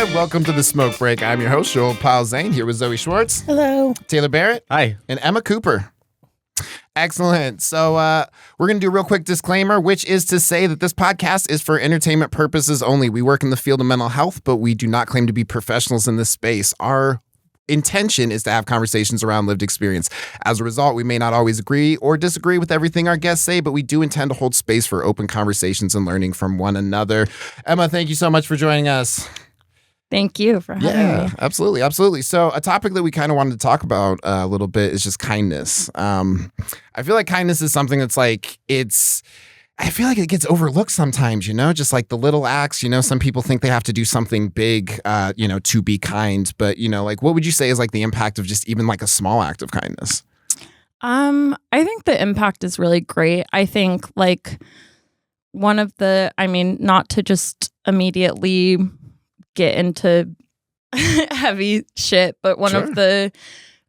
And welcome to The Smoke Break. I'm your host, your old pal Zane, here with Zoe Schwartz. Hello. Taylor Barrett. Hi. And Emma Cooper. Excellent. So we're going to do a real quick disclaimer, which is to say that this podcast is for entertainment purposes only. We work in the field of mental health, but we do not claim to be professionals in this space. Our intention is to have conversations around lived experience. As a result, we may not always agree or disagree with everything our guests say, but we do intend to hold space for open conversations and learning from one another. Emma, thank you so much for joining us. Thank you for having me. Absolutely. So a topic that we kind of wanted to talk about a little bit is just kindness. I feel like kindness is something that's like, I feel like it gets overlooked sometimes, just like the little acts, some people think they have to do something big, to be kind. But, like, what would you say is like the impact of just even like a small act of kindness? I think the impact is really great. I think like not to just immediately get into heavy shit, but one of the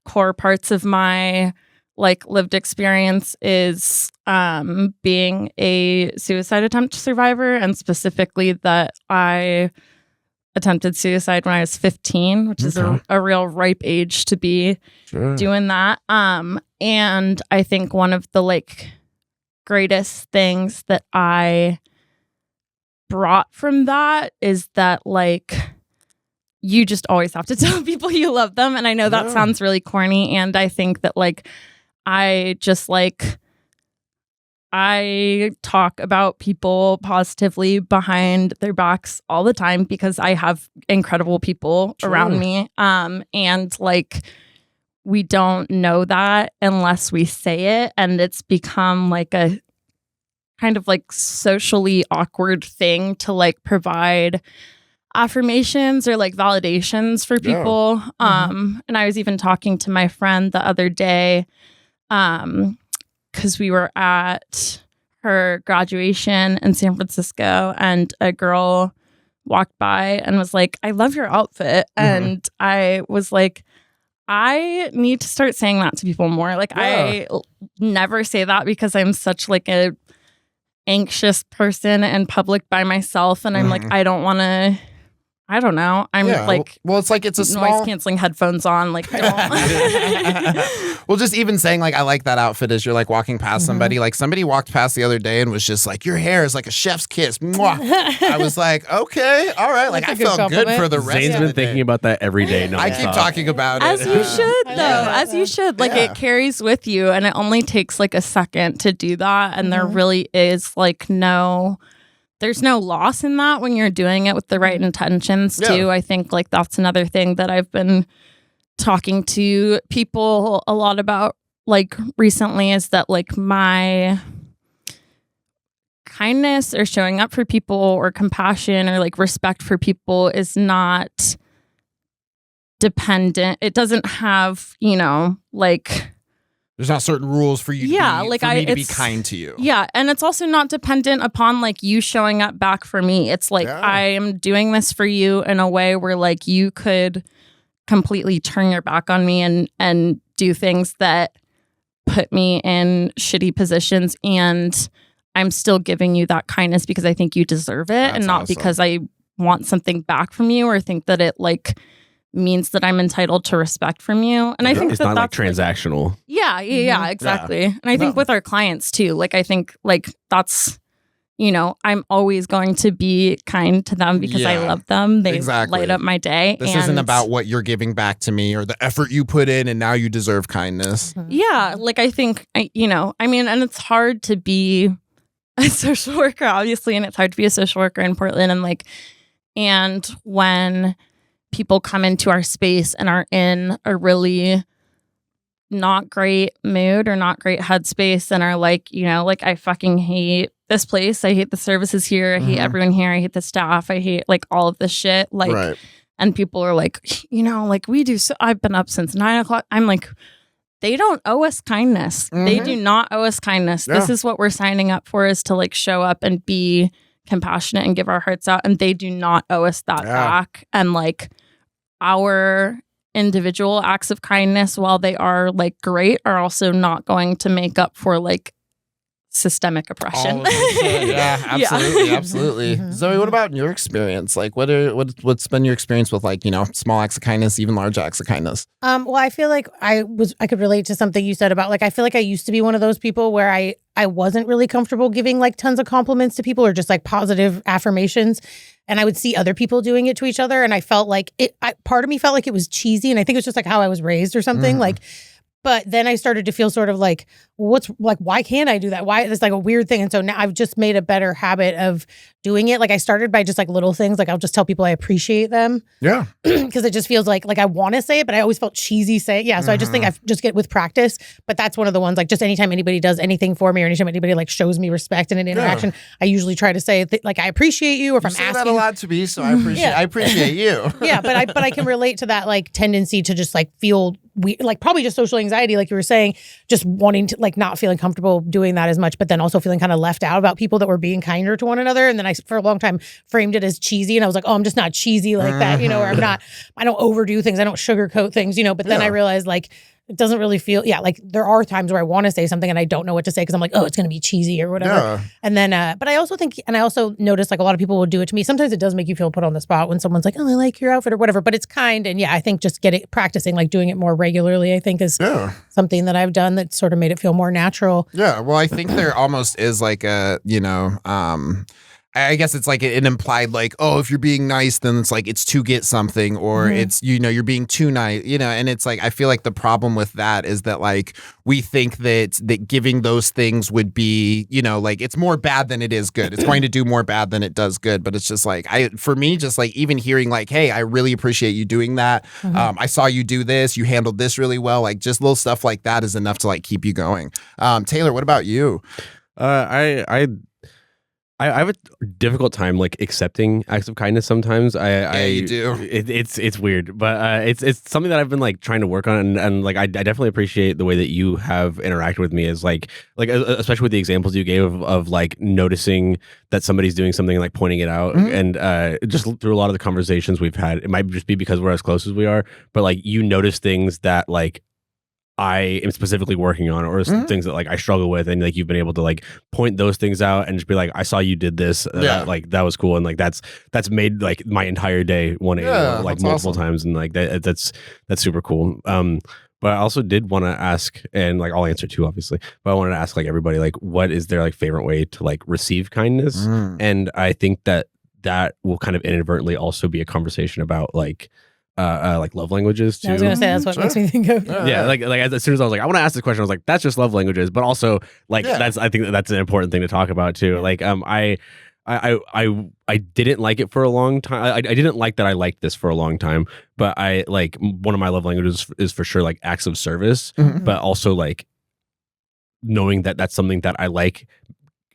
core parts of my like lived experience is being a suicide attempt survivor, and specifically that I attempted suicide when I was 15, which is a real ripe age to be doing that. And I think one of the like greatest things that I brought from that is that like you just always have to tell people you love them. And I know that sounds really corny, and I think that like I talk about people positively behind their backs all the time because I have incredible people around me. And like we don't know that unless we say it, and it's become like a kind of like socially awkward thing to like provide affirmations or like validations for people. And I was even talking to my friend the other day because we were at her graduation in San Francisco, and a girl walked by and was like, "I love your outfit." And I was like, I need to start saying that to people more. Like I never say that because I'm such like a anxious person in public by myself, and I'm like, I don't want to. I don't know. I'm like, well, it's like it's a small noise canceling headphones on. Like, don't. Well, just even saying like I like that outfit as you're like walking past somebody. Like somebody walked past the other day and was just like, "Your hair is like a chef's kiss." Mwah. I was like, okay, all right. Like I felt good for the rest. Zane's of been the day. thinking about that every day. I keep talking about as it. you should, though. As you should. Like it carries with you, and it only takes like a second to do that, and there really is like there's no loss in that when you're doing it with the right intentions too. I think like that's another thing that I've been talking to people a lot about like recently is that like my kindness or showing up for people or compassion or like respect for people is not dependent. It doesn't have, like there's not certain rules for you to be kind to you. Yeah. And it's also not dependent upon like you showing up back for me. It's like I am doing this for you in a way where like you could completely turn your back on me and do things that put me in shitty positions, and I'm still giving you that kindness because I think you deserve it. That's and not awesome. Because I want something back from you or think that it like means that I'm entitled to respect from you. And I think it's not like transactional. Like, yeah, exactly. Yeah. And I think with our clients too, like I think like that's, I'm always going to be kind to them because I love them. They light up my day. This isn't about what you're giving back to me or the effort you put in and now you deserve kindness. Yeah. Like I think, and it's hard to be a social worker, obviously, and it's hard to be a social worker in Portland. And when people come into our space and are in a really not great mood or not great headspace and are like, like I fucking hate this place. I hate the services here. I hate everyone here. I hate the staff. I hate like all of this shit. Like, and people are like, like we do. So I've been up since 9:00. I'm like, they don't owe us kindness. They do not owe us kindness. This is what we're signing up for, is to like show up and be compassionate and give our hearts out. And they do not owe us that back. And like, our individual acts of kindness, while they are like great, are also not going to make up for like systemic oppression. All of it. Yeah, absolutely, absolutely. Mhm. Zoe, what about your experience? Like, what's been your experience with, like, small acts of kindness, even large acts of kindness? Well, I feel like I could relate to something you said about, like, I feel like I used to be one of those people where I wasn't really comfortable giving like tons of compliments to people or just like positive affirmations. And I would see other people doing it to each other. And I felt like part of me felt like it was cheesy. And I think it was just like how I was raised or something. Like, but then I started to feel sort of like, why can't I do that? Why? It's like a weird thing. And so now I've just made a better habit of doing it. Like I started by just like little things. Like I'll just tell people I appreciate them. Yeah. Because it just feels like I want to say it, but I always felt cheesy saying it. Yeah. So I just think I just get with practice. But that's one of the ones, like just anytime anybody does anything for me or anytime anybody like shows me respect in an interaction, I usually try to say like, I appreciate you. Or if You I'm say asking. that a lot to me, so I appreciate you. Yeah. But I can relate to that like tendency to just like feel like probably just social anxiety, like you were saying, just wanting to like not feeling comfortable doing that as much, but then also feeling kind of left out about people that were being kinder to one another. And then I, for a long time, framed it as cheesy. And I was like, oh, I'm just not cheesy like that, or I don't overdo things. I don't sugarcoat things, but then I realized like, it doesn't really feel, like there are times where I want to say something and I don't know what to say because I'm like, oh, it's going to be cheesy or whatever. Yeah. And then, but I also think, and I also notice like a lot of people will do it to me. Sometimes it does make you feel put on the spot when someone's like, oh, I like your outfit or whatever, but it's kind. And I think just practicing, like doing it more regularly, I think is something that I've done that sort of made it feel more natural. Yeah. Well, I think there almost is like a, I guess it's like an implied like, oh, if you're being nice, then it's like it's to get something, or it's, you're being too nice, and it's like, I feel like the problem with that is that like we think that giving those things would be, like it's more bad than it is good. It's going to do more bad than it does good. But it's just like, for me, just like even hearing like, hey, I really appreciate you doing that. I saw you do this. You handled this really well. Like just little stuff like that is enough to like keep you going. Taylor, what about you? I have a difficult time like accepting acts of kindness sometimes. You do. It's weird, but it's something that I've been like trying to work on, and like I definitely appreciate the way that you have interacted with me. Is like especially with the examples you gave of like noticing that somebody's doing something and like pointing it out, and just through a lot of the conversations we've had, it might just be because we're as close as we are, but like you notice things that like I am specifically working on, or things that like I struggle with, and like you've been able to like point those things out and just be like, I saw you did this, like that was cool, and like that's made like my entire day 180 like multiple times, and like that's super cool. But I also did want to ask, and like I'll answer too, obviously, but I wanted to ask like everybody, like what is their like favorite way to like receive kindness? And I think that will kind of inadvertently also be a conversation about like love languages too. I was gonna say that's what makes me think of. Like as soon as I was like, I want to ask this question, I was like, that's just love languages, but also like I think that's an important thing to talk about too. Like I didn't like it for a long time. I didn't like that I liked this for a long time, but I like one of my love languages is for sure like acts of service, but also like knowing that that's something that I like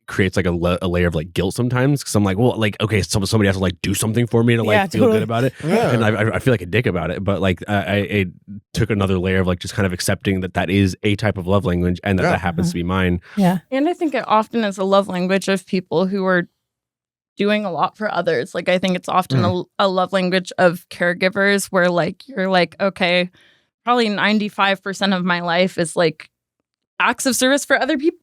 creates like a layer of like guilt sometimes, because I'm like, well, like, okay, somebody has to like do something for me to like feel good about it, and I feel like a dick about it, but like I took another layer of like just kind of accepting that is a type of love language, and that happens to be mine. And I think it often is a love language of people who are doing a lot for others. Like I think it's often a love language of caregivers where like you're like, okay, probably 95% of my life is like acts of service for other people.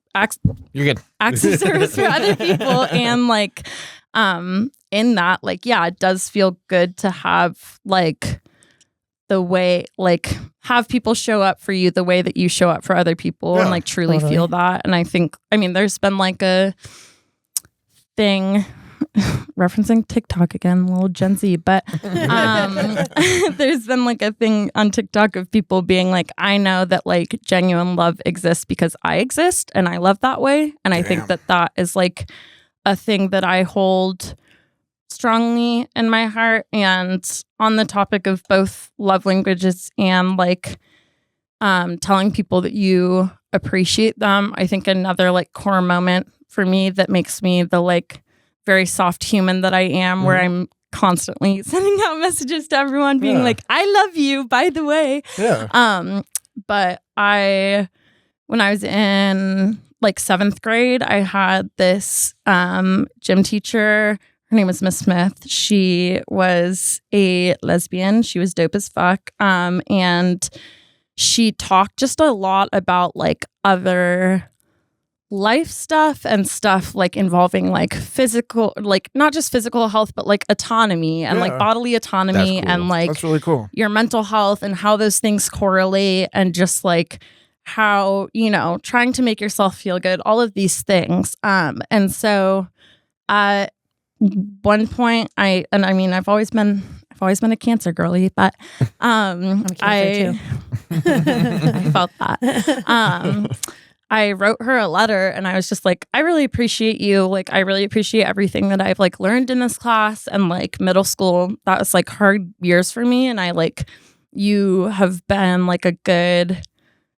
You're good. Acts of service for other people, and like in that, like, it does feel good to have like the way, like have people show up for you the way that you show up for other people, and like truly feel that. And I think, there's been like a thing referencing TikTok again, a little Gen Z, but there's been like a thing on TikTok of people being like, I know that like genuine love exists because I exist and I love that way. And I think that is like a thing that I hold strongly in my heart. And on the topic of both love languages and like telling people that you appreciate them, I think another like core moment for me that makes me the like very soft human that I am, where I'm constantly sending out messages to everyone being like, I love you, by the way. But when I was in like 7th grade, I had this gym teacher. Her name was Miss Smith. She was a lesbian. She was dope as fuck. And she talked just a lot about like other life stuff and stuff like involving like physical, like not just physical health, but like autonomy and like bodily autonomy and like that's really cool. your mental health and how those things correlate and just like how, you know, trying to make yourself feel good, all of these things. And so at one point I've always been a cancer girly, but I'm cancer too. I felt that. I wrote her a letter and I was just like, I really appreciate you. Like, I really appreciate everything that I've like learned in this class and like middle school. That was like hard years for me. And I like, you have been like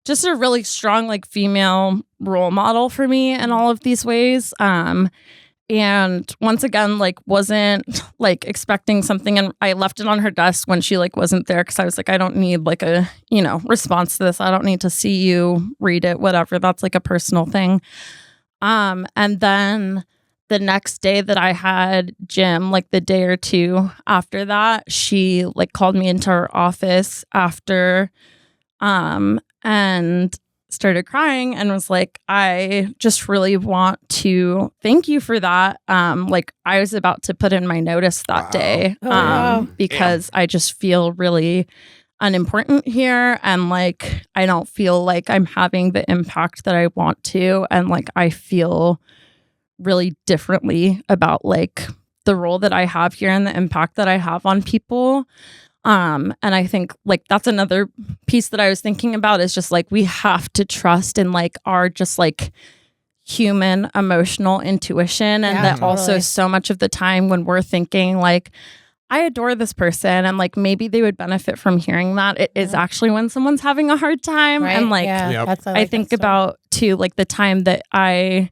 just a really strong like female role model for me in all of these ways. And once again, like wasn't like expecting something, and I left it on her desk when she like wasn't there because I was like, I don't need like a, you know, response to this. I don't need to see you read it, whatever. That's like a personal thing. And then the next day that I had gym, like the day or two after that, she like called me into her office after, and started crying and was like, I just really want to thank you for that. Like I was about to put in my notice that day, because I just feel really unimportant here. And like, I don't feel like I'm having the impact that I want to. And like, I feel really differently about like the role that I have here and the impact that I have on people. And I think like that's another piece that I was thinking about is just like we have to trust in like our just like human emotional intuition. And that also so much of the time when we're thinking like, I adore this person and like maybe they would benefit from hearing that, it is actually when someone's having a hard time. Right? And like, I think about too like the time that I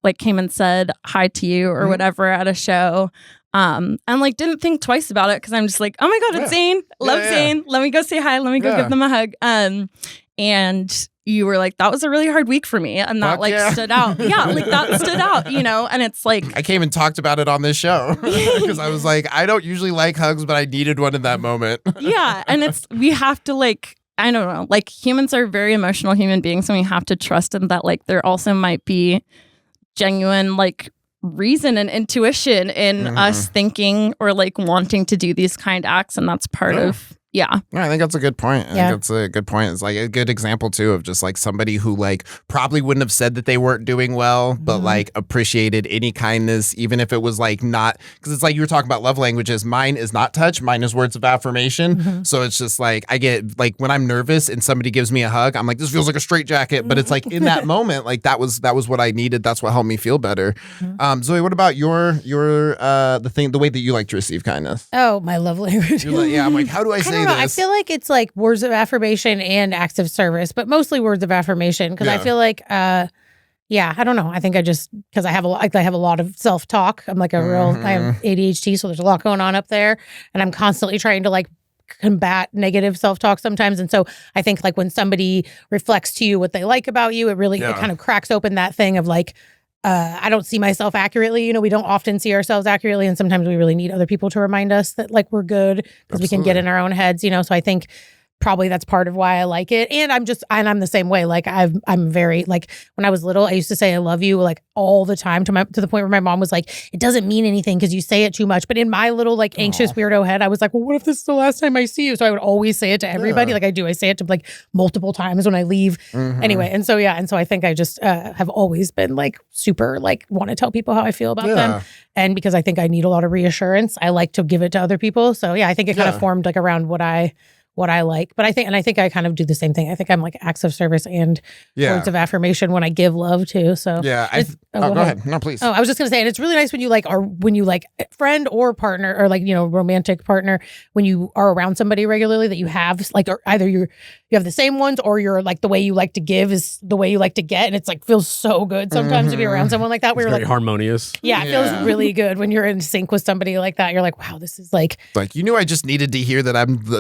like came and said hi to you or whatever at a show. And like didn't think twice about it because I'm just like, oh my God, it's Zane. Love Zane. Let me go say hi. Let me go give them a hug. And you were like, that was a really hard week for me. And that stood out. Yeah, like that stood out, you know? And it's like I came and talked about it on this show because I was like, I don't usually like hugs, but I needed one in that moment. Yeah. And we have to like, I don't know, like humans are very emotional human beings and we have to trust in that like there also might be genuine like reason and intuition in us thinking or like wanting to do these kind acts, and that's part of Yeah, I think that's a good point. I think that's a good point. It's like a good example too of just like somebody who like probably wouldn't have said that they weren't doing well, but like appreciated any kindness, even if it was like not, because it's like you were talking about love languages. Mine is not touch. Mine is words of affirmation. So it's just like I get like when I'm nervous and somebody gives me a hug, I'm like, this feels like a straitjacket. But it's like in that moment, like that was what I needed. That's what helped me feel better. Zoe, what about your the way that you like to receive kindness? Oh, my love language. Like, I'm like, how do I say this? I feel like it's like words of affirmation and acts of service, but mostly words of affirmation because I feel like, I don't know. I think because I have a lot of self-talk. I'm like I have ADHD, so there's a lot going on up there, and I'm constantly trying to like combat negative self-talk sometimes. And so I think like when somebody reflects to you what they like about you, it really it kind of cracks open that thing of like, I don't see myself accurately. You know, we don't often see ourselves accurately. And sometimes we really need other people to remind us that like we're good because we can get in our own heads, you know? So I think probably that's part of why I like it. And I'm the same way. Like I'm very like when I was little, I used to say I love you like all the time to the point where my mom was like, it doesn't mean anything because you say it too much. But in my little like anxious weirdo head, I was like, well, what if this is the last time I see you? So I would always say it to everybody. Like I do. I say it to like multiple times when I leave. Anyway. And so I think I just have always been like super like want to tell people how I feel about them. And because I think I need a lot of reassurance, I like to give it to other people. So I think it kind of formed like around what I like, but I think I kind of do the same thing. I think I'm like acts of service and words of affirmation when I give love too. So go ahead. No, please. Oh, I was just gonna say, and it's really nice when you like friend or partner or like, you know, romantic partner, when you are around somebody regularly that you have like, or either you have the same ones or you're like the way you like to give is the way you like to get. And it's like, feels so good sometimes to be around someone like that. Where it's you're very like harmonious. Yeah. It feels really good when you're in sync with somebody like that. You're like, wow, this is like, you knew I just needed to hear that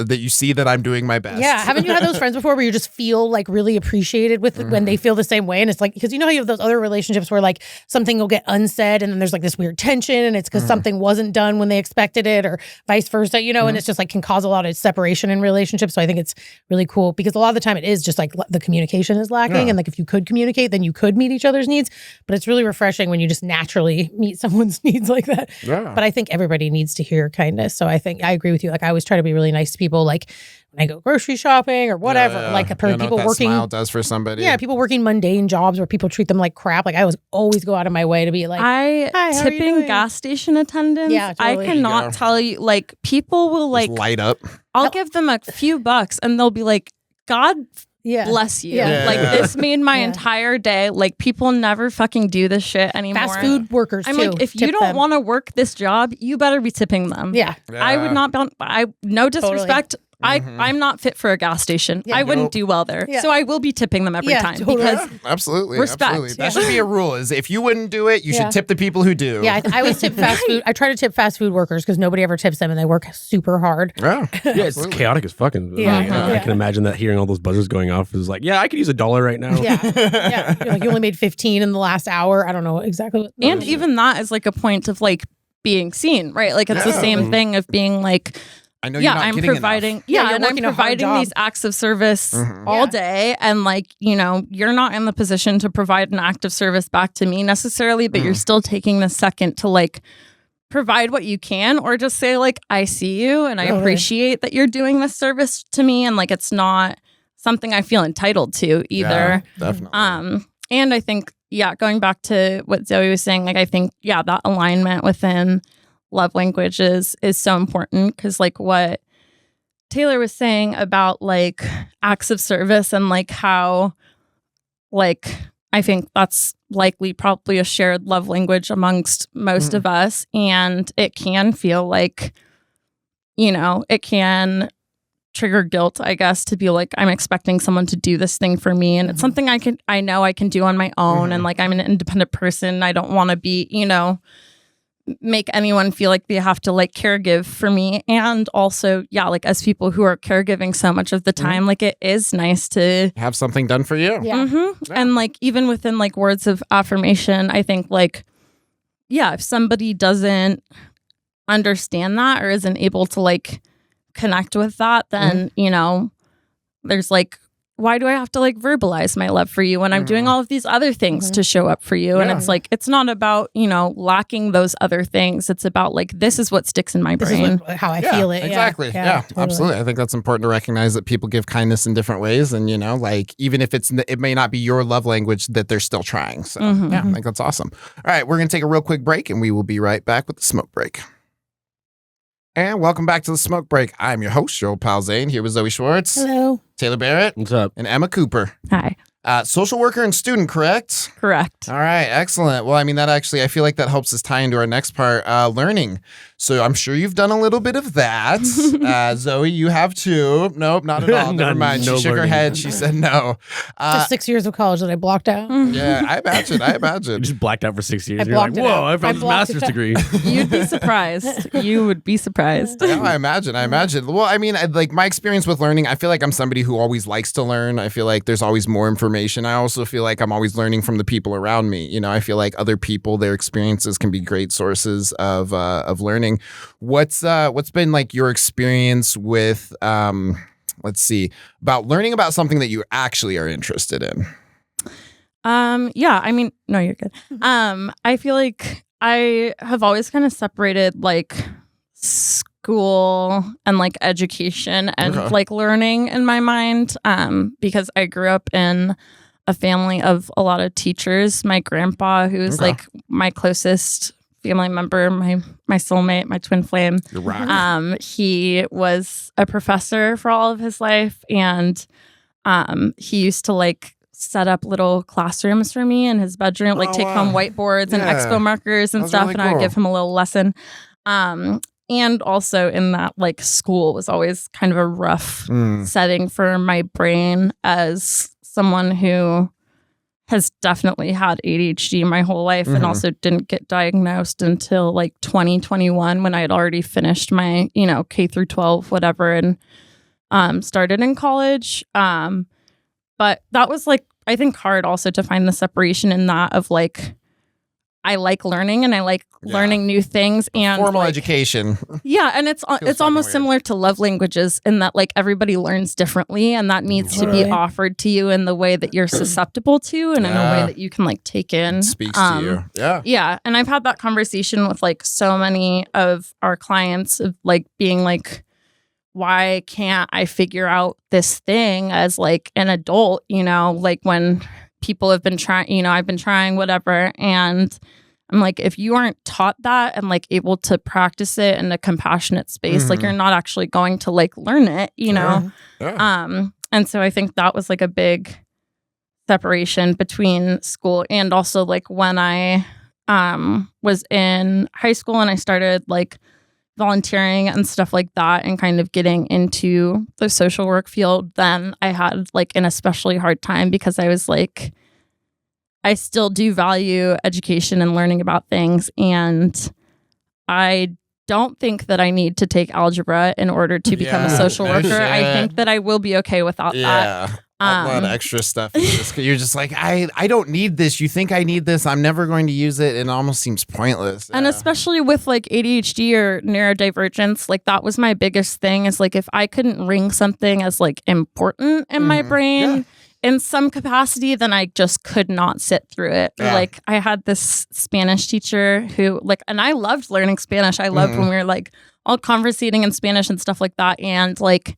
that you see that I'm doing my best. Yeah. Haven't you had those friends before where you just feel like really appreciated with when they feel the same way? And it's like, because you know how you have those other relationships where like something will get unsaid and then there's like this weird tension and it's because something wasn't done when they expected it or vice versa, you know, and it's just like can cause a lot of separation in relationships. So I think it's really cool because a lot of the time it is just like the communication is lacking. And like if you could communicate, then you could meet each other's needs. But it's really refreshing when you just naturally meet someone's needs like that. Yeah. But I think everybody needs to hear kindness. So I think I agree with you. Like I always try to be really nice to people. Like when I go grocery shopping or whatever, like people what that working, smile does for somebody. yeah, people working mundane jobs where people treat them like crap. Like I always go out of my way to be like, I Hi, how are you tipping doing? gas station attendants. Yeah, totally. I cannot tell you. Like people will Just like light up. I'll give them a few bucks and they'll be like, God yeah, bless you. Yeah. Like this made my Yeah. entire day. Like people never fucking do this shit anymore. fast food workers. I'm too. like, if you Tip don't them. want to work this job, you better be tipping them. yeah, I would not be. No disrespect. Mhm. I'm not fit for a gas station. Yeah. I wouldn't Nope. do well there. Yeah. So I will be tipping them every Yeah, time totally. because Absolutely. Respect. Absolutely. That Yeah. should be a rule is if you wouldn't do it, you Yeah. should tip the people who do. yeah. I always tip fast food. I try to tip fast food workers because nobody ever tips them and they work super hard. Yeah. Yeah, it's chaotic as fucking. Yeah. Like, I Yeah. can imagine that hearing all those buzzers going off is like, yeah, I could use $1 right now. Yeah, yeah. You're like you only made 15 in the last hour. I don't know exactly. What and even that is like a point of like being seen, right? Like it's the Yeah. same thing of being like, I know you're not I'm getting providing, enough. Yeah, yeah, you're and I'm working a hard providing job. these acts of service all Yeah. day, and like you're not in the position to provide an act of service back to me necessarily, but you're still taking the second to like provide what you can, or just say like, I see you and I Totally. appreciate that you're doing this service to me, and like it's not something I feel entitled to either. Yeah, definitely. And I think, going back to what Zoe was saying, like I think, that alignment within love languages is so important because like what Taylor was saying about like acts of service and like how like I think that's likely probably a shared love language amongst most of us. And it can feel like, it can trigger guilt, I guess, to be like, I'm expecting someone to do this thing for me. And it's something I know I can do on my own. And like, I'm an independent person. I don't want to be, make anyone feel like they have to like caregive for me. And also, like as people who are caregiving so much of the time, like it is nice to Have something done for you. Yeah. And like even within like words of affirmation, I think like, if somebody doesn't understand that or isn't able to like connect with that, then, there's like, why do I have to like verbalize my love for you when I'm doing all of these other things to show up for you? And it's like, it's not about, lacking those other things. It's about like, this is what sticks in my This brain. is how I feel it. Exactly. Yeah, totally. absolutely. I think that's important to recognize that people give kindness in different ways. And, like even if it may not be your love language, that they're still trying. So yeah, I think that's awesome. All right, we're going to take a real quick break and we will be right back with the smoke break. And welcome back to the smoke break. I'm your host, your old pal Zane, here with Zoe Schwartz, Hello. Taylor Barrett, What's up? and Emma Cooper. Hi. Social worker and student, correct? Correct. All right, excellent. Well, I mean, I feel like that helps us tie into our next part, learning. So I'm sure you've done a little bit of that. Zoe, you have too. Nope, not at all. Never mind. She No shook her learning. head. She said no. Just 6 years of college that I blocked out. Yeah, I imagine. You just blacked out for 6 years. I And you're like, blocked it whoa, out. I found I this blocked master's it out. degree. You'd be surprised. You would be surprised. Yeah, I imagine. Well, I mean, like my experience with learning, I feel like I'm somebody who always likes to learn. I feel like there's always more information. I also feel like I'm always learning from the people around me. I feel like other people, their experiences can be great sources of learning. What's been like your experience with about learning about something that you actually are interested in? I mean, no, you're good. I feel like I have always kind of separated like school and like education and Okay. like learning in my mind because I grew up in a family of a lot of teachers. My grandpa, who's Okay. like my closest family member, my soulmate, my twin flame. You're right. He was a professor for all of his life, and he used to like set up little classrooms for me in his bedroom, like Oh, take home wow. whiteboards and Yeah. expo markers and That's stuff, really and I would cool. give him a little lesson. And also in that, like school was always kind of a rough Mm. setting for my brain as someone who has definitely had ADHD my whole life Mhm. and also didn't get diagnosed until like 2021 when I had already finished my, K through 12, whatever. And started in college. But that was like, I think, hard also to find the separation in that of like, I like learning and I like learning new things and formal like, education. Yeah, and it's almost weird. similar to love languages in that like everybody learns differently, and that needs to be offered to you in the way that you're susceptible to, and in a way that you can like take in. It speaks to you. Yeah. Yeah, and I've had that conversation with like so many of our clients of like being like, why can't I figure out this thing as like an adult? You know, like when people have been trying, you know, I've been trying whatever, and I'm like, if you aren't taught that and like able to practice it in a compassionate space, like you're not actually going to like learn it, you know? Yeah. And so I think that was like a big separation between school and also like when I was in high school and I started like volunteering and stuff like that and kind of getting into the social work field, then I had like an especially hard time because I was like, I still do value education and learning about things, and I don't think that I need to take algebra in order to become a social worker. I think that I will be okay without that. A lot of extra stuff. You're just like, I don't need this. You think I need this. I'm never going to use it. And it almost seems pointless. And especially with like ADHD or neurodivergence, like that was my biggest thing is like if I couldn't ring something as like important in my brain in some capacity, then I just could not sit through it. Yeah. Like I had this Spanish teacher who like, and I loved learning Spanish. I loved when we were like all conversating in Spanish and stuff like that. And like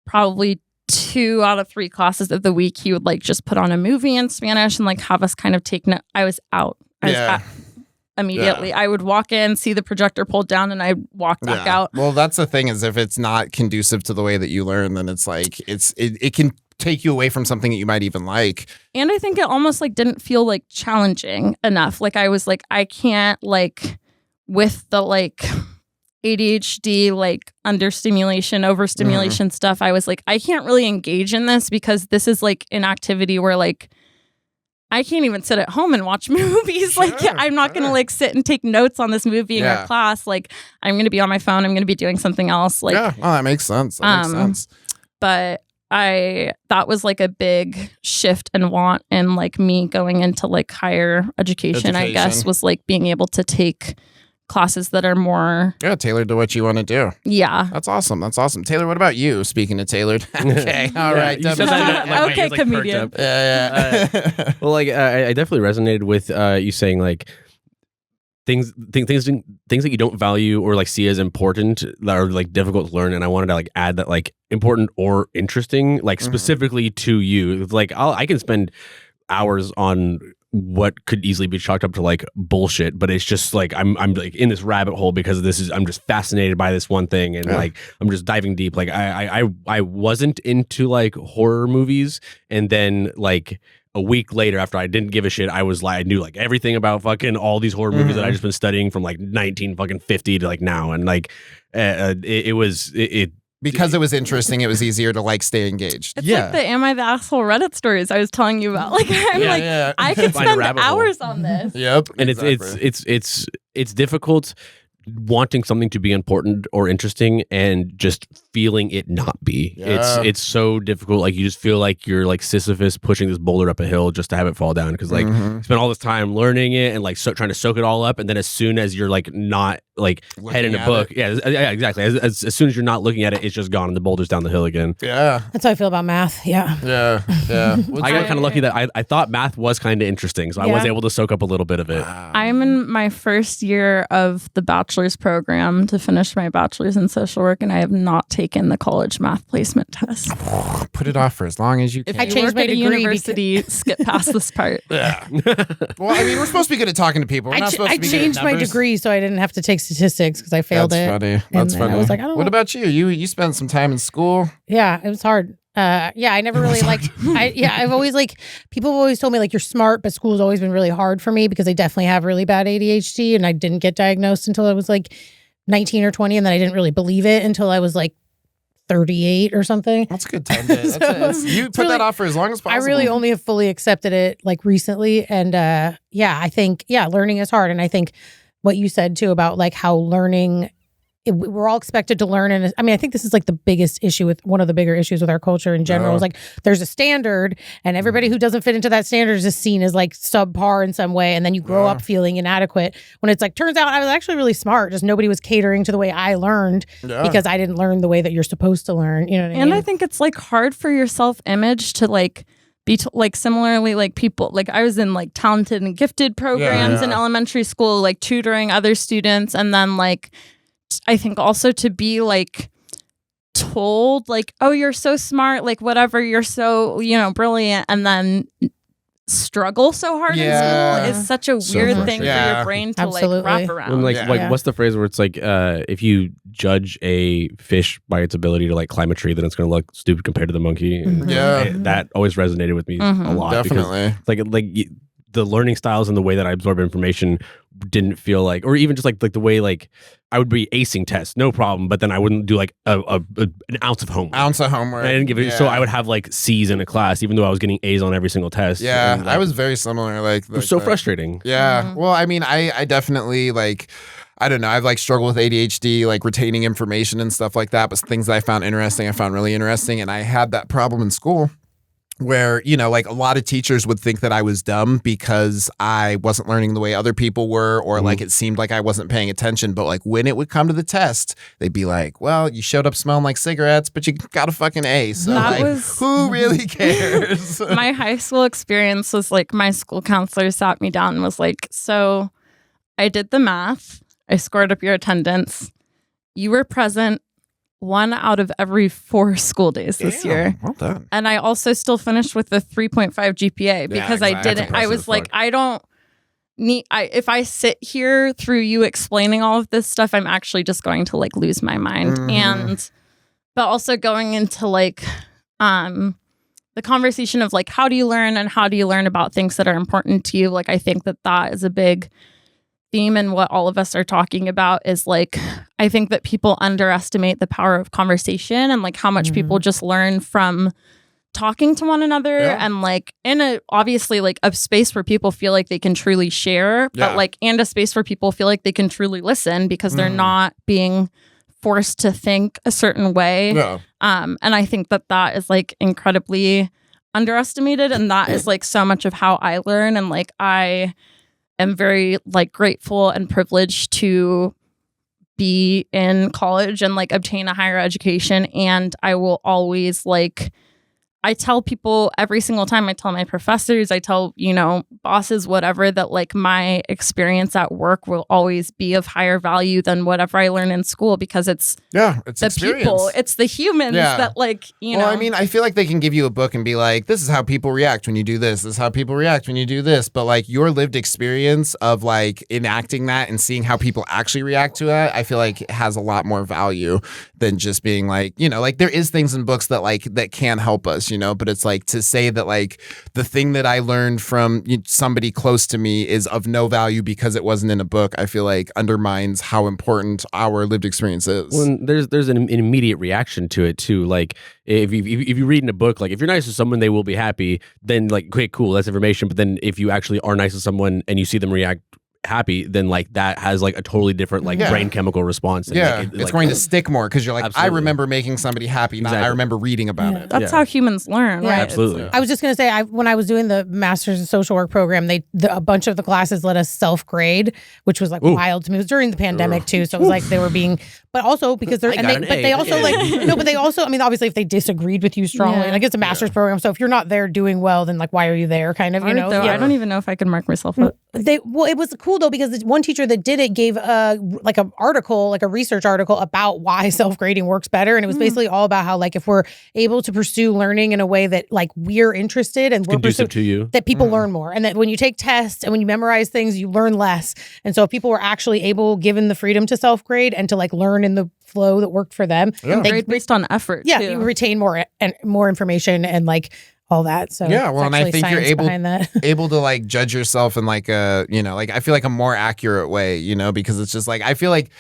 probably 2 out of 3 classes of the week, he would like just put on a movie in Spanish and like have us kind of take note. I was out. I was out immediately. Yeah. I would walk in, see the projector pulled down, and I'd walk back out. Well, that's the thing is if it's not conducive to the way that you learn, then it's like it can take you away from something that you might even like. And I think it almost like didn't feel like challenging enough. Like I was like, I can't like with the like ADHD, like understimulation, overstimulation stuff. I was like, I can't really engage in this because this is like an activity where like I can't even sit at home and watch movies. Like I'm not going to like sit and take notes on this movie in your class. Like I'm going to be on my phone. I'm going to be doing something else. Like, well, that makes sense. That makes sense. But that was like a big shift and want in like me going into like higher education, I guess, was like being able to take classes that are more tailored to what you want to do. Yeah. That's awesome. Taylor, what about you? Speaking of tailored. Okay. All right. You said that, like, okay, like, comedian. Yeah. Well, like I definitely resonated with you saying like things that you don't value or like see as important that are like difficult to learn, and I wanted to like add that like important or interesting, like specifically to you. Like I can spend hours on what could easily be chalked up to like bullshit, but it's just like I'm like in this rabbit hole because I'm just fascinated by this one thing, and like I'm just diving deep. Like I wasn't into like horror movies, and then like a week later, after I didn't give a shit, I was like, I knew like everything about fucking all these horror movies that I just been studying from like 1950 to like now, and like it was because it was interesting, it was easier to like stay engaged. It's like the Am I the Asshole Reddit stories I was telling you about. Like I'm I could spend hours on this. Yep. And it's difficult wanting something to be important or interesting and just feeling it not be. It's so difficult. Like you just feel like you're like Sisyphus pushing this boulder up a hill just to have it fall down, because like you spend all this time learning it and like trying to soak it all up, and then as soon as you're like not like head in a book, exactly. As soon as you're not looking at it, it's just gone and the boulder's down the hill again. That's how I feel about math. Yeah. I got kind of lucky that I thought math was kind of interesting, so I was able to soak up a little bit of it. I'm in my first year of the bachelor's program to finish my bachelor's in social work, and I have not taken the college math placement test. Put it off for as long as you can. If you work at a university, skip past this part. Yeah. Well, I mean, we're supposed to be good at talking to people. We're not supposed to be changed good at my numbers. degree so I didn't have to take statistics because I failed it. That's funny. I was like, I don't know. What about you? You spent some time in school. Yeah, it was hard. I never really liked. I've always like people have always told me like you're smart, but school's always been really hard for me because I definitely have really bad ADHD, and I didn't get diagnosed until I was like 19 or 20, and then I didn't really believe it until I was like 38 or something. That's a good time. You put that off for as long as possible. I really only have fully accepted it like recently, and I think learning is hard, and I think what you said too about like how learning we're all expected to learn. And I mean, I think this is like the biggest issue with one of the bigger issues with our culture in general is like there's a standard and everybody who doesn't fit into that standard is just seen as like subpar in some way. And then you grow up feeling inadequate when it's like, turns out I was actually really smart. Just nobody was catering to the way I learned because I didn't learn the way that you're supposed to learn. You know what I mean? And I think it's like hard for your self-image to like be like similarly like people like I was in like talented and gifted programs in elementary school, like tutoring other students, and then like I think also to be like told like, oh, you're so smart, like whatever, you're so, you know, brilliant, and then struggle so hard in school is such a weird thing for your brain to like wrap around. And like what's the phrase where it's like if you judge a fish by its ability to like climb a tree, then it's going to look stupid compared to the monkey. That always resonated with me a lot. Definitely. Because, the learning styles and the way that I absorb information didn't feel like, or even just like the way like I would be acing tests, no problem, but then I wouldn't do like an ounce of homework. I didn't give it, so I would have like C's in a class, even though I was getting A's on every single test. Yeah, and, like, I was very similar. Like it was so frustrating. Yeah. Well, I mean, I definitely like, I don't know. I've like struggled with ADHD, like retaining information and stuff like that. But things that I found interesting, I found really interesting. And I had that problem in school where, you know, like a lot of teachers would think that I was dumb because I wasn't learning the way other people were, or like it seemed like I wasn't paying attention. But like when it would come to the test, they'd be like, well, you showed up smelling like cigarettes, but you got a fucking A. So like, who really cares? My high school experience was like my school counselor sat me down and was like, so I did the math. I scored up your attendance. You were present 1 out of every 4 school days this year. Well done. And I also still finished with a 3.5 GPA because I didn't. I was like, I don't need. If I sit here through you explaining all of this stuff, I'm actually just going to like lose my mind. But also going into like the conversation of like, how do you learn and how do you learn about things that are important to you? Like, I think that is a big theme, and what all of us are talking about is like, I think that people underestimate the power of conversation and like how much people just learn from talking to one another and like in a obviously like a space where people feel like they can truly share, but like and a space where people feel like they can truly listen because they're not being forced to think a certain way. And I think that is like incredibly underestimated, and that is like so much of how I learn. And like I am very like grateful and privileged to be in college and like obtain a higher education. And I will always like, I tell people every single time, I tell my professors, I tell, you know, bosses, whatever, that like my experience at work will always be of higher value than whatever I learn in school, because it's the experience. People, it's the humans that like, you know. Well, I mean, I feel like they can give you a book and be like, this is how people react when you do this. This is how people react when you do this. But like your lived experience of like enacting that and seeing how people actually react to it, I feel like it has a lot more value than just being like, you know, like there is things in books that like, that can help us, you know, but it's like to say that like the thing that I learned from somebody close to me is of no value because it wasn't in a book, I feel like undermines how important our lived experience is. Well, there's an immediate reaction to it too. Like if you read in a book, like if you're nice to someone, they will be happy. Then like, okay, cool, that's information. But then if you actually are nice to someone and you see them react happy, then like that has like a totally different like brain chemical response. And, like, it's going to stick more because you're like, absolutely. I remember making somebody happy, not I remember reading about it. That's how humans learn, right? Absolutely. I was just going to say, when I was doing the Master's in Social Work program, a bunch of the classes let us self-grade, which was like wild to me. It was during the pandemic too, so it was like they were being, but also because they're, they also like, no, but they also, I mean, obviously if they disagreed with you strongly, like it's a master's program, so if you're not there doing well, then like why are you there, kind of, you know? I don't even know if I could mark myself up. It was cool though, because the one teacher that did it gave like an article, like a research article about why self-grading works better, and it was basically all about how like if we're able to pursue learning in a way that like we're interested and we're conducive to you, that people learn more, and that when you take tests and when you memorize things, you learn less. And so if people were actually able, given the freedom to self-grade and to like learn in the flow that worked for them, they grade based on effort. Yeah, you retain more information and like all that. So yeah, well, and I think you're able to like judge yourself in like a, you know, like I feel like a more accurate way, you know, because it's just like I feel like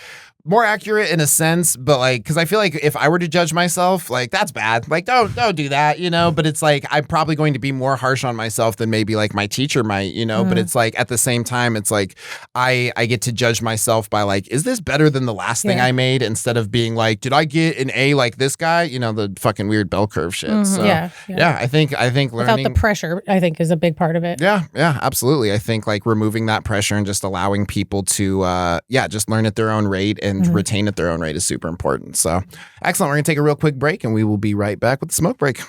more accurate in a sense, but like, because I feel like if I were to judge myself, like that's bad. Like don't do that, But it's like I'm probably going to be more harsh on myself than maybe like my teacher might, But it's like at the same time, it's like I get to judge myself by like, is this better than the last thing I made? Instead of being like, did I get an A like this guy? The fucking weird bell curve shit. So yeah, I think learning without the pressure, I think is a big part of it. Yeah, absolutely. I think like removing that pressure and just allowing people to just learn at their own rate and retain at their own rate is super important. So excellent. We're going to take a real quick break and we will be right back with the smoke break.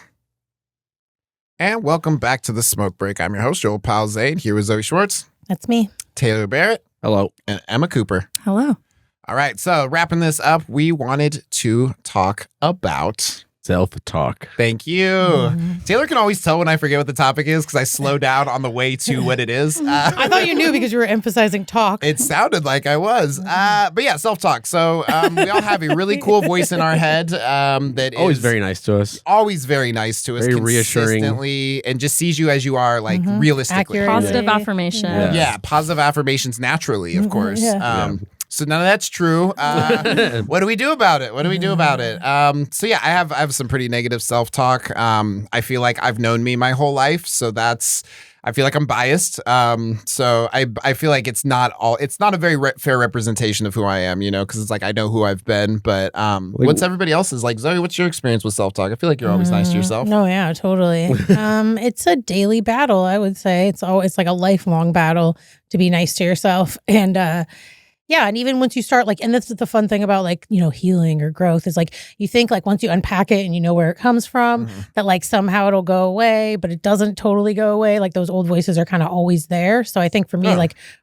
And welcome back to the smoke break. I'm your host, Joel Palzade, here with Zoe Schwartz. That's me. Taylor Barrett. Hello. And Emma Cooper. Hello. All right. So wrapping this up, we wanted to talk about self-talk. Thank you. Taylor can always tell when I forget what the topic is because I slow down on the way to what it is. I thought you knew because you were emphasizing talk. It sounded like I was. But yeah, self-talk. So we all have a really cool voice in our head that always is very nice to us. Always very nice to us. Very reassuring. And just sees you as you are, like realistically. Accurate. Positive affirmation. Yeah, positive affirmations naturally, of course. So none of that's true. What do we do about it? So yeah, I have some pretty negative self-talk. I feel like I've known me my whole life, so I feel like I'm biased. So I feel like it's not a very fair representation of who I am, because it's like I know who I've been, but what's everybody else's? Like Zoe, what's your experience with self-talk? I feel like you're always nice to yourself. No, yeah, totally. It's a daily battle, I would say. It's like a lifelong battle to be nice to yourself. And yeah, and even once you start and this is the fun thing about healing or growth is you think once you unpack it and you know where it comes from, that somehow it'll go away, but it doesn't totally go away. Those old voices are kind of always there. So I think for me,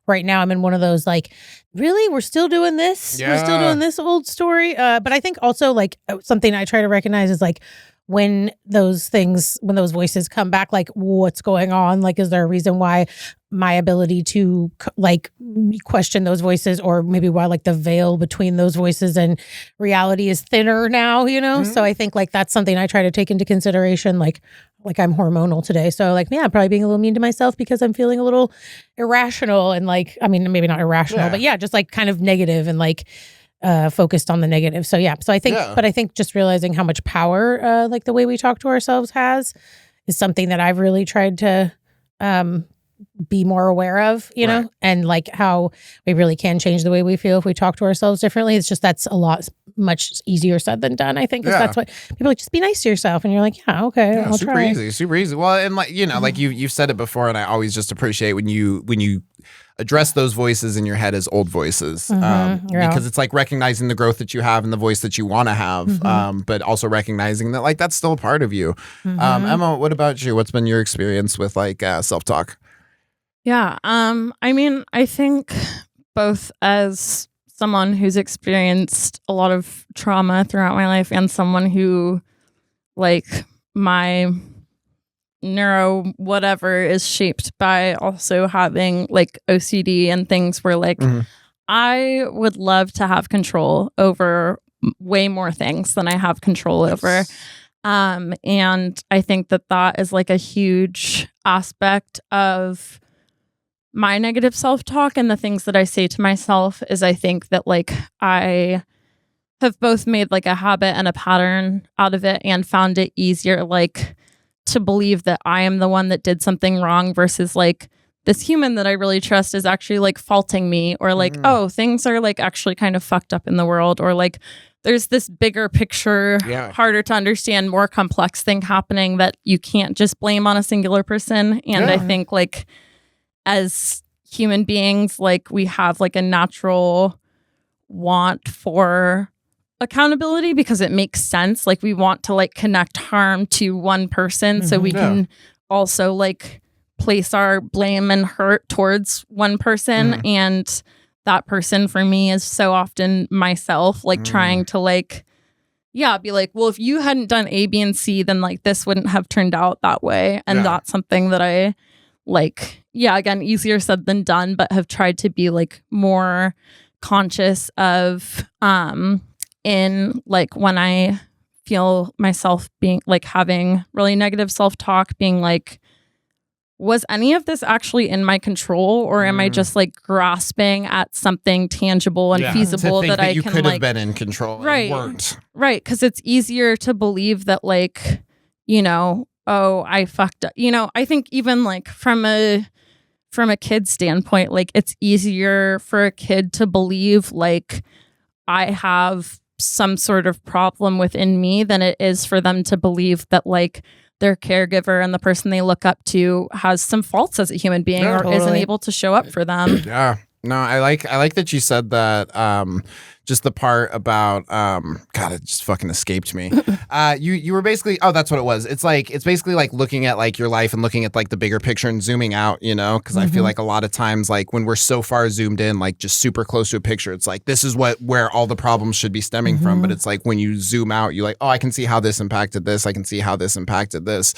right now I'm in one of those really, we're still doing this? Yeah. We're still doing this old story? But I think also something I try to recognize is when those voices come back, what's going on? Is there a reason why my ability to question those voices, or maybe why the veil between those voices and reality is thinner now, So I think that's something I try to take into consideration. I'm hormonal today. So I'm probably being a little mean to myself because I'm feeling a little irrational and maybe not irrational, but just kind of negative and focused on the negative. So so I think, but I think just realizing how much power, the way we talk to ourselves is something that I've really tried to, be more aware of, know, and how we really can change the way we feel if we talk to ourselves differently. It's just, that's a lot much easier said than done, I think. Because that's what people just be nice to yourself. And you're okay, I'll super try. Super easy. Well, and you've said it before, and I always just appreciate when you address those voices in your head as old voices, because it's recognizing the growth that you have and the voice that you want to have, but also recognizing that that's still a part of you. Emma, what about you? What's been your experience with self-talk? Yeah. I think both as someone who's experienced a lot of trauma throughout my life and someone who my neuro whatever is shaped by also having OCD and things where I would love to have control over way more things than I have control over. And I think that is a huge aspect of my negative self-talk, and the things that I say to myself is I think that I have both made a habit and a pattern out of it and found it easier to believe that I am the one that did something wrong versus this human that I really trust is actually faulting me, or oh, things are actually kind of fucked up in the world, or there's this bigger picture, harder to understand, more complex thing happening that you can't just blame on a singular person. And I think as human beings, we have a natural want for accountability because it makes sense. We want to connect harm to one person so we can also place our blame and hurt towards one person. And that person for me is so often myself, trying to be well, if you hadn't done A, B, and C, then this wouldn't have turned out that way. And that's something that I again, easier said than done, but have tried to be more conscious of in when I feel myself being having really negative self-talk, being was any of this actually in my control, or am I just like grasping at something tangible and feasible that I you can could like have been in control right, and weren't. Right, because it's easier to believe that like, you know, oh, I fucked up. You know, I think even like from a kid's standpoint, like it's easier for a kid to believe like I have some sort of problem within me than it is for them to believe that like their caregiver and the person they look up to has some faults as a human being or isn't able to show up for them. Yeah. No, I like that you said that. Just the part about God, it just fucking escaped me. You were basically that's what it was. It's basically like looking at like your life and looking at like the bigger picture and zooming out, you know, because I feel like a lot of times like when we're so far zoomed in, like just super close to a picture, it's like this is where all the problems should be stemming from. But it's like when you zoom out, you're like, oh, I can see how this impacted this. I can see how this impacted this.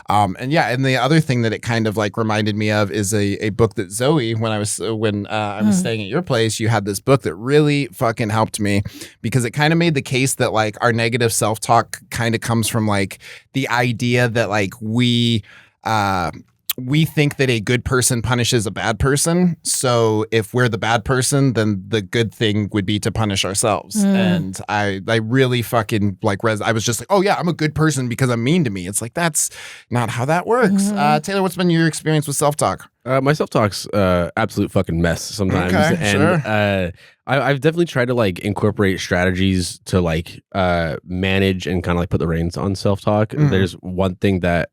And the other thing that it kind of like reminded me of is a book that Zoe, when I was staying at your place, you had this book that really fucking helped me because it kind of made the case that like our negative self-talk kind of comes from like the idea that like we think that a good person punishes a bad person. So if we're the bad person, then the good thing would be to punish ourselves. And I really fucking like I was just like, oh yeah, I'm a good person because I'm mean to me. It's like, that's not how that works. Taylor, what's been your experience with self-talk? My self-talk's absolute fucking mess sometimes. Okay, and sure. I've definitely tried to like incorporate strategies to like manage and kind of like put the reins on self-talk. There's one thing that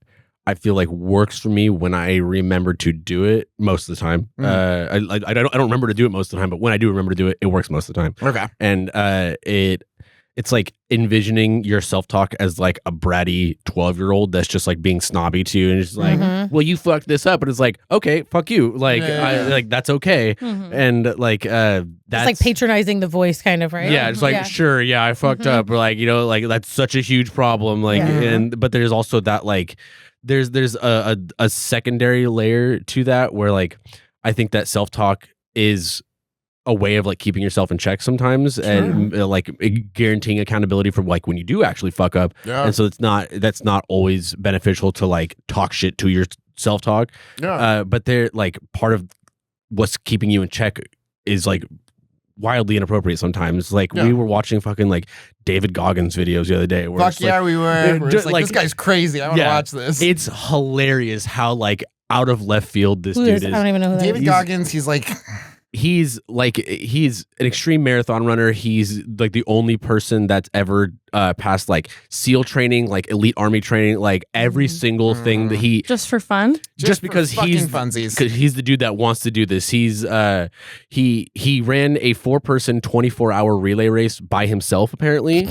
I feel like works for me when I remember to do it most of the time. I don't remember to do it most of the time, but when I do remember to do it, it works most of the time. Okay. And it's like envisioning your self-talk as like a bratty 12-year-old that's just like being snobby to you and just like, well, you fucked this up. But it's like, okay, fuck you. Like, like that's okay. And like, that's it's like patronizing the voice kind of, right? Yeah. It's like, sure. Yeah, I fucked up. Or like, you know, like that's such a huge problem. Like, but there's also that like, there's a secondary layer to that where like, I think that self-talk is a way of like keeping yourself in check sometimes and like guaranteeing accountability for like when you do actually fuck up. And so that's not always beneficial to like talk shit to your self-talk. But they're like part of what's keeping you in check is like wildly inappropriate sometimes. Like we were watching fucking like David Goggins videos the other day. Where Fuck yeah, like, we were. We're just like, this guy's crazy. I want to watch this. It's hilarious how like out of left field this dude is. I don't even know who that is. David Goggins, he's an extreme marathon runner. He's like the only person that's ever passed like SEAL training, like elite army training, like every single thing that he just for fun, just because he's funsies. Because he's the dude that wants to do this. He's he ran a 4-person 24-hour relay race by himself apparently.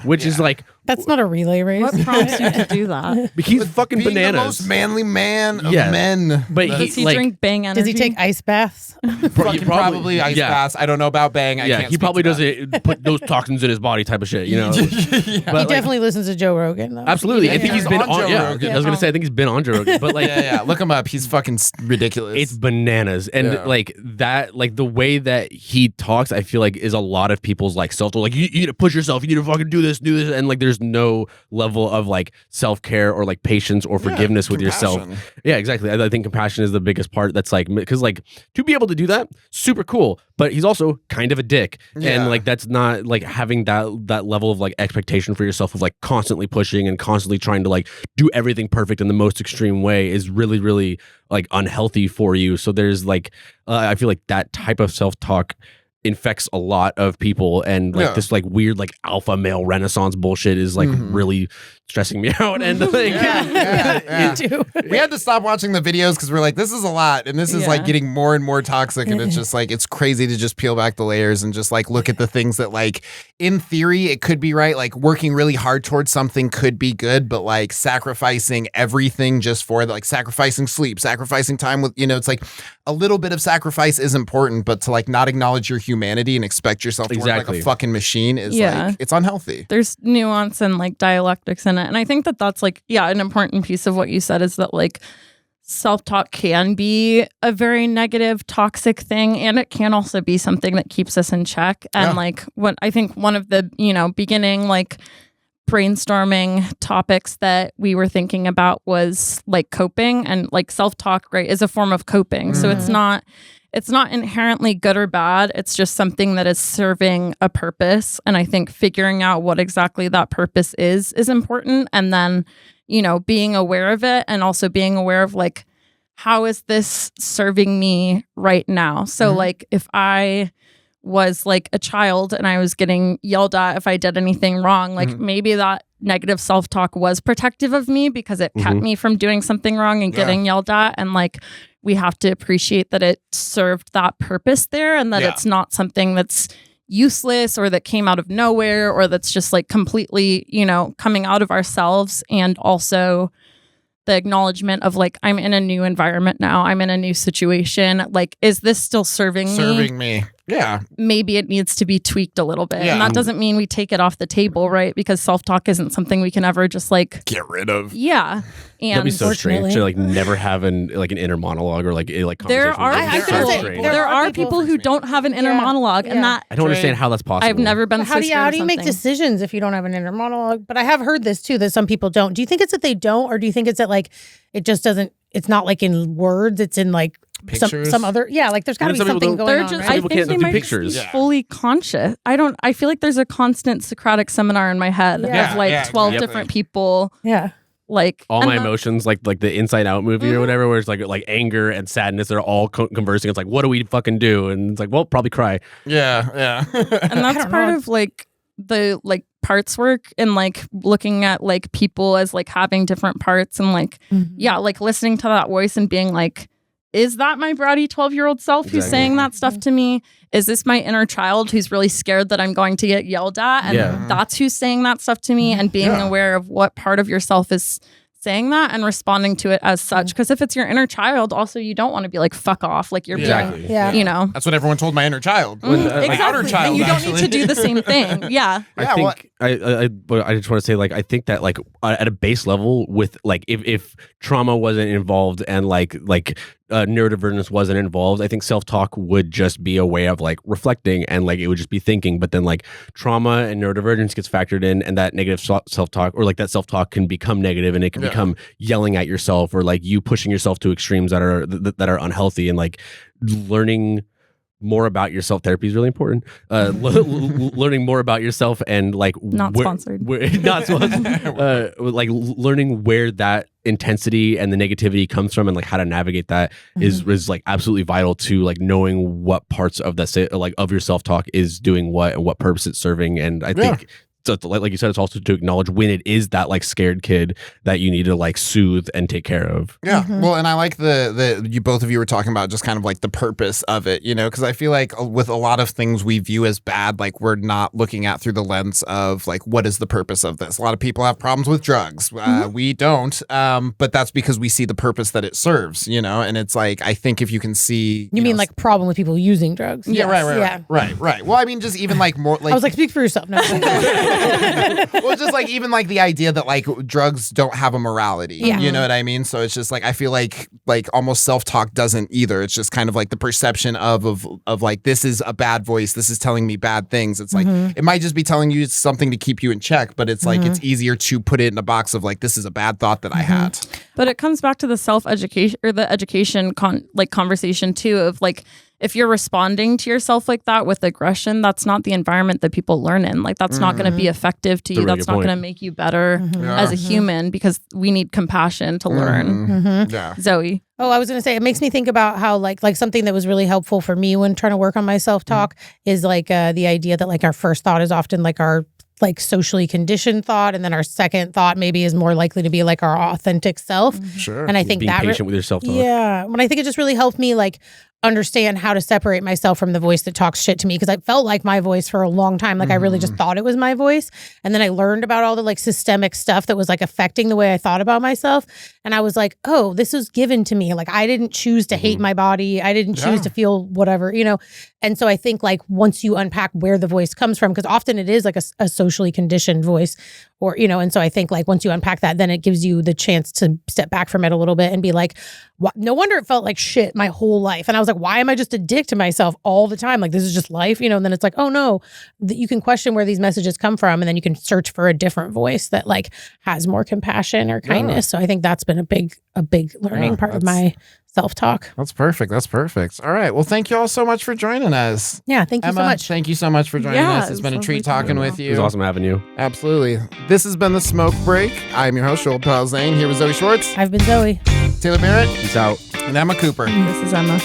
Which is like, that's not a relay race. What prompts you to do that? He's fucking being bananas. The most manly man of men. But does he like, drink Bang energy? Does he take ice baths? Probably ice baths. I don't know about Bang. I can't he probably doesn't put those toxins in his body type of shit, you know. He definitely listens to Joe Rogan though. Absolutely. I think he's been on Joe Rogan. I was gonna say I think he's been on Joe Rogan. But like look him up. He's fucking ridiculous. It's bananas. And like that, like the way that he talks, I feel like is a lot of people's like self-talk. Like you need to push yourself, you need to fucking do this, and like there's no level of like self-care or like patience or forgiveness with yourself. Yeah, exactly. I think compassion is the biggest part. That's like, because like to be able to do that, super cool. But he's also kind of a dick. And like that's not like having that level of like expectation for yourself of like constantly pushing and constantly trying to like do everything perfect in the most extreme way is really, really like unhealthy for you. So there's like I feel like that type of self-talk infects a lot of people, and like this like weird like alpha male renaissance bullshit is like really stressing me out. And like me too. We had to stop watching the videos because we're like, this is a lot, and this is like getting more and more toxic, and it's just like, it's crazy to just peel back the layers and just like look at the things that like in theory it could be right, like working really hard towards something could be good, but like sacrificing everything just for like sacrificing sleep, sacrificing time with, you know, it's like a little bit of sacrifice is important, but to like not acknowledge your humanity and expect yourself to work like a fucking machine is like, it's unhealthy. There's nuance and like dialectics in it. And I think that that's like, an important piece of what you said is that like self-talk can be a very negative, toxic thing. And it can also be something that keeps us in check. And like what I think one of the, beginning like brainstorming topics that we were thinking about was like coping, and like self-talk, right, is a form of coping. So it's not inherently good or bad. It's just something that is serving a purpose. And I think figuring out what exactly that purpose is important. And then, you know, being aware of it, and also being aware of like, how is this serving me right now? So like if I was like a child and I was getting yelled at if I did anything wrong, like maybe that negative self-talk was protective of me because it kept me from doing something wrong and getting yelled at. And like, we have to appreciate that it served that purpose there, and that it's not something that's useless or that came out of nowhere, or that's just like completely, you know, coming out of ourselves. And also the acknowledgement of like, I'm in a new environment now. I'm in a new situation. Like, is this still serving me? Yeah. Maybe it needs to be tweaked a little bit. Yeah. And that doesn't mean we take it off the table, right? Because self-talk isn't something we can ever just like get rid of. Yeah. And that'd be so strange to like never have an inner monologue or like conversation. There are people who don't have an inner monologue, and that I don't understand how that's possible. I've never been. How do you make decisions if you don't have an inner monologue? But I have heard this too, that some people don't. Do you think it's that they don't, or do you think it's that like it just doesn't? It's not like in words. It's in like some other. Yeah, like there's got to be something going on. Right? I think they might just be fully conscious. I feel like there's a constant Socratic seminar in my head of like 12 different people. Yeah. Like all my emotions, like the Inside Out movie or whatever, where it's like anger and sadness, they're all conversing. It's like, what do we fucking do? And it's like, well, probably cry. Yeah. And that's part of like the like parts work, and like looking at like people as like having different parts, and like like listening to that voice and being like, is that my bratty 12-year-old self who's saying that stuff to me? Is this my inner child who's really scared that I'm going to get yelled at? And that's who's saying that stuff to me, and being aware of what part of yourself is saying that and responding to it as such. Because if it's your inner child, also you don't want to be like, fuck off. Like you're being, you know. That's what everyone told my inner child. Exactly. Outer child, and you don't need to do the same thing. Yeah. I think I just want to say, like, I think that like at a base level, with like if trauma wasn't involved and like neurodivergence wasn't involved, I think self-talk would just be a way of like reflecting, and like it would just be thinking. But then like trauma and neurodivergence gets factored in, and that negative self-talk, or like that self-talk can become negative, and it can become yelling at yourself, or like you pushing yourself to extremes that are unhealthy. And like learning more about yourself, therapy is really important. Learning more about yourself, and like not sponsored. Like learning where that intensity and the negativity comes from, and like how to navigate that is like absolutely vital to like knowing what parts of that like of your self-talk is doing what and what purpose it's serving. And I think so, like you said, it's also to acknowledge when it is that like scared kid that you need to like soothe and take care of. Yeah. Well, and I like the you both of you were talking about just kind of like the purpose of it, you know, because I feel like with a lot of things we view as bad, like we're not looking at through the lens of like, what is the purpose of this? A lot of people have problems with drugs. We don't. But that's because we see the purpose that it serves, you know, and it's like, I think if you can see. You mean like problem with people using drugs? Yeah, right. Well, I mean, just even like more like. I was like, speak for yourself. No. Well, just like even like the idea that like drugs don't have a morality, you know what I mean? So it's just like I feel like almost self-talk doesn't either. It's just kind of like the perception of like, this is a bad voice, this is telling me bad things. It's like it might just be telling you something to keep you in check, but it's like it's easier to put it in a box of like, this is a bad thought that I had. But it comes back to the self-education or the education conversation too, of like, if you're responding to yourself like that with aggression, that's not the environment that people learn in. Like that's not going to be effective to you. That's not going to make you better as a human, because we need compassion to learn. Yeah. Zoe. Oh, I was going to say, it makes me think about how like something that was really helpful for me when trying to work on my self-talk is like the idea that like our first thought is often like our like socially conditioned thought, and then our second thought maybe is more likely to be like our authentic self. Sure. And I think being patient with yourself. Yeah. When I think it just really helped me like understand how to separate myself from the voice that talks shit to me, because I felt like my voice for a long time. Like I really just thought it was my voice. And then I learned about all the like systemic stuff that was like affecting the way I thought about myself. And I was like, oh, this was given to me. Like I didn't choose to hate my body. I didn't choose to feel whatever, you know? And so I think like once you unpack where the voice comes from, because often it is like a socially conditioned voice, or, you know, and so I think like once you unpack that, then it gives you the chance to step back from it a little bit and be like, no wonder it felt like shit my whole life. And I was like, why am I just a dick to myself all the time? Like, this is just life, and then it's like, oh no, you can question where these messages come from. And then you can search for a different voice that like has more compassion or kindness. So I think that's been a big learning part of my self-talk. That's perfect. All right. Well, thank you all so much for joining us. Yeah. Thank you Emma, so much. Thank you so much for joining us. It's been a treat talking with you. It was awesome having you. Absolutely. This has been The Smoke Break. I'm your host, Joel Palzane, here with Zoe Schwartz, I've been Zoe. Taylor Barrett, Peace out. and Emma Cooper. This is Emma.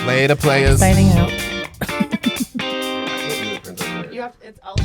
Later, players. Signing out. It's elbow.